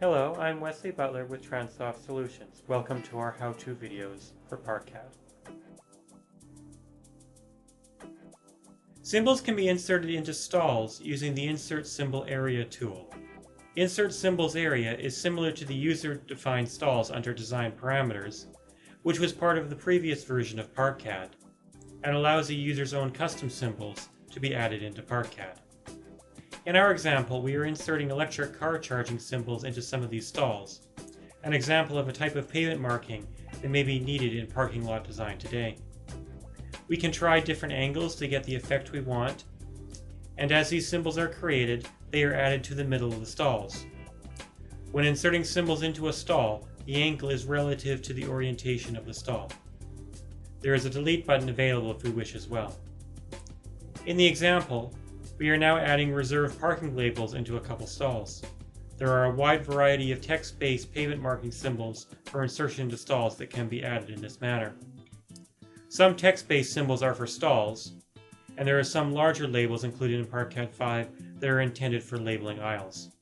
Hello, I'm Wesley Butler with Transsoft Solutions. Welcome to our how-to videos for ParkCAD. Symbols can be inserted into stalls using the Insert Symbol Area tool. Insert Symbols Area is similar to the user-defined stalls under Design Parameters, which was part of the previous version of ParkCAD, and allows a user's own custom symbols to be added into ParkCAD. In our example, we are inserting electric car charging symbols into some of these stalls, an example of a type of pavement marking that may be needed in parking lot design today. We can try different angles to get the effect we want, and as these symbols are created, they are added to the middle of the stalls. When inserting symbols into a stall, the angle is relative to the orientation of the stall. There is a delete button available if we wish as well. In the example, we are now adding reserved parking labels into a couple stalls. There are a wide variety of text-based pavement marking symbols for insertion into stalls that can be added in this manner. Some text-based symbols are for stalls, and there are some larger labels included in ParkCAD 5 that are intended for labeling aisles.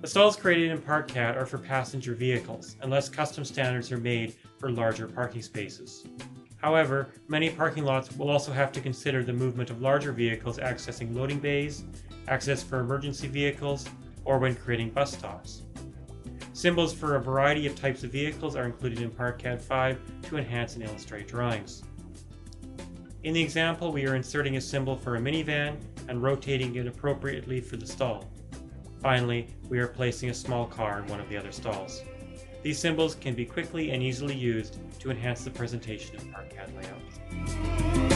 The stalls created in ParkCAD are for passenger vehicles, unless custom standards are made for larger parking spaces. However, many parking lots will also have to consider the movement of larger vehicles accessing loading bays, access for emergency vehicles, or when creating bus stops. Symbols for a variety of types of vehicles are included in ParkCAD 5 to enhance and illustrate drawings. In the example, we are inserting a symbol for a minivan and rotating it appropriately for the stall. Finally, we are placing a small car in one of the other stalls. These symbols can be quickly and easily used to enhance the presentation of ParkCAD layouts.